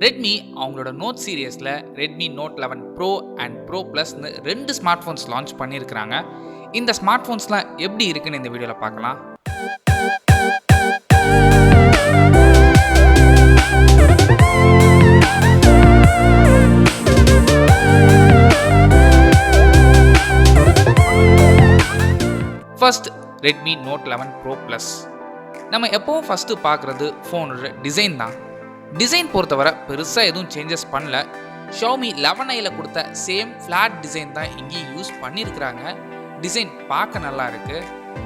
Redmi அவங்களோட note சீரியஸில் Redmi Note 11 Pro and Pro Plusன்னு ரெண்டு ஸ்மார்ட் ஃபோன்ஸ் லான்ச் பண்ணியிருக்கிறாங்க. இந்த ஸ்மார்ட் ஃபோன்ஸ்லாம் எப்படி இருக்குன்னு இந்த வீடியோவில் பார்க்கலாம். First Redmi Note 11 Pro Plus. நம்ம எப்போவும் ஃபஸ்ட்டு பார்க்குறது ஃபோனோட டிசைன் தான். டிசைன் பொறுத்தவரை பெருசாக எதுவும் சேஞ்சஸ் பண்ணல. Xiaomi 11iல கொடுத்த சேம் ஃப்ளாட் டிசைன் தான் இங்கேயும் யூஸ் பண்ணியிருக்கிறாங்க. டிசைன் பார்க்க நல்லா இருக்குது.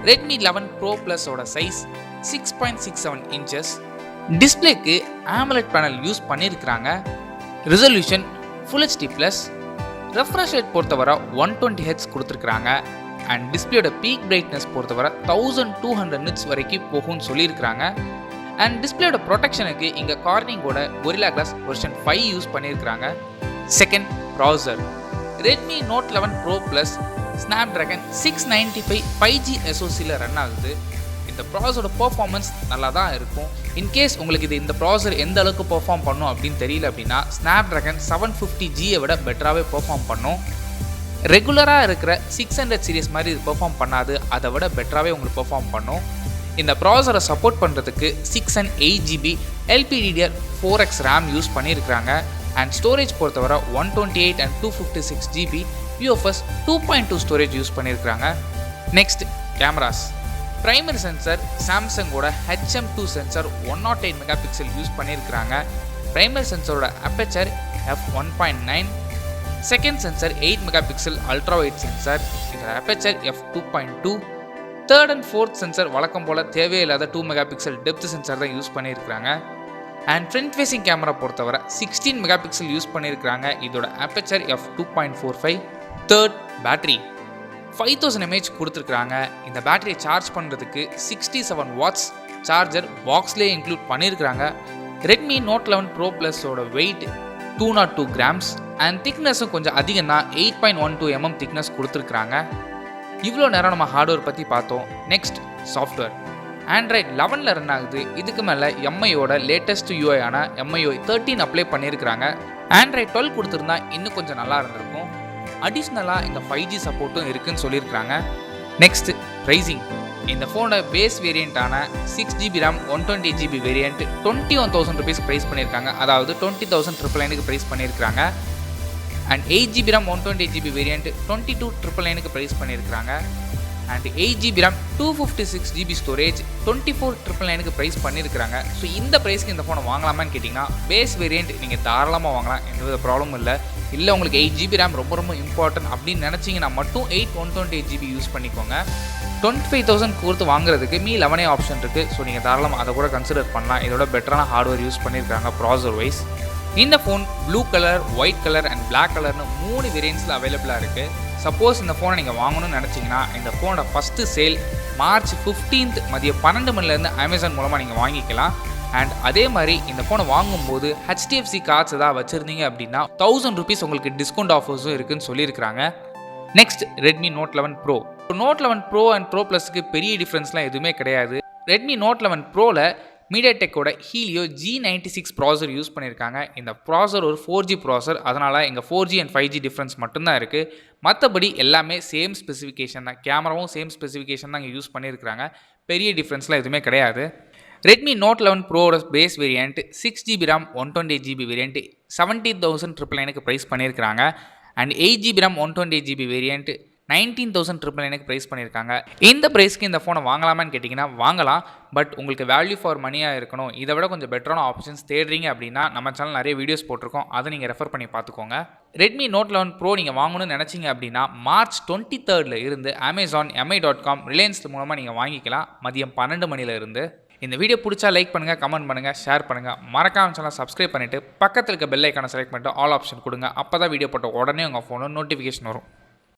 Redmi 11 Pro Plusோட சைஸ் 6.67 inches. டிஸ்பிளேக்கு AMOLED பேனல் யூஸ் பண்ணியிருக்கிறாங்க. Resolution Full HD+. Refresh rate பொறுத்தவரை 120Hz கொடுத்துருக்குறாங்க. அண்ட் டிஸ்பிளேயோட பீக் பிரைட்னஸ் பொறுத்தவரை 1200 nits வரைக்கும் போகும்னு சொல்லியிருக்கிறாங்க. அண்ட் டிஸ்பிளேயோட ப்ரொடெக்ஷனுக்கு இங்கே கார்னிங்கோட Gorilla Glass வெர்ஷன் 5 யூஸ் பண்ணியிருக்கிறாங்க. Second processor. Redmi Note 11 Pro Plus Snapdragon 695 5G SoCல ரன் ஆகுது. இந்த ப்ராசரோட பெர்ஃபார்மன்ஸ் நல்லா தான் இருக்கும். இன்கேஸ் உங்களுக்கு இந்த ப்ராசர் எந்த அளவுக்கு பெர்ஃபார்ம் பண்ணும் அப்படின்னு தெரியல அப்படின்னா Snapdragon 750Gயை விட பெட்டராகவே பெர்ஃபார்ம் பண்ணும். ரெகுலராக இருக்கிற 600 சீரிஸ் மாதிரி இது பெர்ஃபார்ம் பண்ணாது, அதை விட பெட்டராகவே உங்களுக்கு பெர்ஃபார்ம் பண்ணும். இந்த ப்ராசரை சப்போர்ட் பண்ணுறதுக்கு 6 and 8GB LPDDR4X RAM use பண்ணியிருக்கிறாங்க. அண்ட் ஸ்டோரேஜ் பொறுத்தவரை 128 and 256GB UFS 2.2 storage use பண்ணியிருக்கிறாங்க. Next cameras. பிரைமரி சென்சர் சாம்சங்கோட HM2 சென்சர் 108 MP யூஸ் பண்ணியிருக்கிறாங்க. பிரைமரி சென்சரோட aperture f1.9. Second sensor 8 MP ultra wide sensor, இதோட aperture f2.2. Third and fourth sensor வழக்கம் போல் தேவையில்லாத 2 MP டெப்த் சென்சர் தான் use பண்ணியிருக்கிறாங்க. அண்ட் ஃப்ரண்ட் ஃபேஸிங் கேமரா பொறுத்தவரை 16 MP யூஸ் பண்ணியிருக்கிறாங்க. இதோட aperture f2.45. Third battery 5000 mAh கொடுத்துருக்குறாங்க. இந்த பேட்டரியை சார்ஜ் பண்ணுறதுக்கு 67 watts சார்ஜர் பாக்ஸ்லேயே இன்க்ளூட் பண்ணியிருக்கிறாங்க. Redmi Note 11 Pro Plusோட வெயிட் 202 grams அண்ட் திக்னஸும் கொஞ்சம் அதிகம் தான், 8.12 mm திக்னஸ் கொடுத்துருக்குறாங்க. இவ்வளோ நேரம் நம்ம ஹார்ட்வேர் பற்றி பார்த்தோம். Next software. Android 11ல் ரன் ஆகுது. இதுக்கு மேலே MIயோட லேட்டஸ்ட் UI ஆன MIUI 13 அப்ளை பண்ணியிருக்கிறாங்க. Android 12 கொடுத்துருந்தா இன்னும் கொஞ்சம் நல்லா இருந்திருக்கும். அடிஷ்னலாக இந்த 5G சப்போர்ட்டும் இருக்குன்னு சொல்லியிருக்கிறாங்க. Next pricing. இந்த ஃபோனோட பேஸ் வேரியண்ட்டான 6GB RAM 128GB variant 21,000 rupees price பண்ணியிருக்காங்க. அதாவது 20,999க்கு ப்ரைஸ் பண்ணியிருக்கிறாங்க. And 8GB RAM 128GB variant 22,999க்கு ப்ரைஸ் பண்ணியிருக்கிறாங்க. And 8GB RAM 256GB storage 24,999க்கு ப்ரைஸ் பண்ணியிருக்கிறாங்க. ஸோ இந்த ப்ரைஸ்க்கு இந்த ஃபோனை வாங்கலாமான்னு கேட்டிங்கன்னா பேஸ் வேரியண்ட் நீங்கள் தாராளமாக வாங்கலாம், எந்தவித ப்ராப்ளமும் இல்லை உங்களுக்கு 8GB RAM ரொம்ப இம்பார்ட்டன்ட் அப்படின்னு நினச்சிங்கன்னா மட்டும் 128GB யூஸ் பண்ணிக்கோங்க. 25,000 கொடுத்து வாங்குறதுக்கு Mi 11 ஆப்ஷன் இருக்குது. ஸோ நீங்கள் தாராளமாக அதை கூட கன்சிடர் பண்ணலாம். இதோட பெட்டரான ஹார்ட்வேர் யூஸ் பண்ணியிருக்காங்க ப்ராசர் வைஸ். இந்த phone blue colour, white colour and black கலர்னு 3 வேரியன்ட்ஸில் அவைலபிளாக இருக்குது. சப்போஸ் இந்த ஃபோனை நீங்கள் வாங்கணும்னு நினச்சிங்கன்னா இந்த ஃபோனோட ஃபஸ்ட்டு சேல் March 15th மதியம் 12 மணிலேருந்து அமேசான் மூலமாக நீங்கள் வாங்கிக்கலாம். அண்ட் அதே மாதிரி இந்த ஃபோனை வாங்கும்போது HDFC கார்ட்ஸ் ஏதாவது வச்சுருந்தீங்க அப்படின்னா 1000 rupees உங்களுக்கு டிஸ்கவுண்ட் ஆஃபர்ஸும் இருக்குதுன்னு சொல்லியிருக்கிறாங்க. Next Redmi Note 11 Pro. Note 11 Pro and Pro Plusக்கு பெரிய டிஃப்ரென்ஸ்லாம் எதுவுமே கிடையாது. Redmi Note 11 Proல மீடியாடெக்கோட Helio G96 ப்ராசர் யூஸ் பண்ணியிருக்காங்க. இந்த ப்ராசர் ஒரு 4G ப்ராசர், அதனால் இங்கே 4G அண்ட் 5G டிஃப்ரென்ஸ் மட்டும்தான் இருக்குது. மற்றபடி எல்லாமே சேம் ஸ்பெசிஃபிகேஷன் தான். கேமராவும் சேம் ஸ்பெசிஃபிகேஷன் தான் இங்கே யூஸ் பண்ணியிருக்கிறாங்க. பெரிய டிஃப்ரென்ஸ்லாம் எதுவுமே கிடையாது. Redmi Note 11 Proட base variant 6GB RAM 128GB variant 17,999க்கு ப்ரைஸ் பண்ணியிருக்கிறாங்க. And 8GB RAM 128GB variant 19,999க்கு ப்ரைஸ் பண்ணியிருக்காங்க. இந்த ப்ரைஸ்க்கு இந்த ஃபோனை வாங்கலாமான்னு கேட்டிங்கன்னா வாங்கலாம். பட் உங்களுக்கு வேல்யூ ஃபார் மணியாக இருக்கணும், இதை விட கொஞ்சம் பெட்டரான ஆப்ஷன்ஸ் தேடுறீங்க அப்படின்னா நம்ம சேனல் நிறைய வீடியோஸ் போட்டிருக்கோம், அதை நீங்கள் ரெஃபர் பண்ணி பார்த்துக்கோங்க. Redmi Note 11 Pro நீங்கள் வாங்கணும்னு நினச்சிங்க அப்படின்னா March 23rd இருந்து Amazon, mi.com, ரிலையன்ஸ் மூலமாக நீங்கள் வாங்கிக்கலாம் மதியம் 12 மணிலேருந்து. இந்த வீடியோ பிடிச்சா லைக் பண்ணுங்கள், கமெண்ட் பண்ணுங்கள், ஷேர் பண்ணுங்கள். மறக்காம சேனல் சப்ஸ்கிரைப் பண்ணிவிட்டு பக்கத்தில் இருக்க பெல் ஐக்கானை செலக்ட் பண்ணிட்டு ஆல் ஆப்ஷன் கொடுங்க. அப்போ தான் வீடியோ போட்ட உடனே உங்கள் ஃபோனில் நோட்டிஃபிகேஷன் வரும்.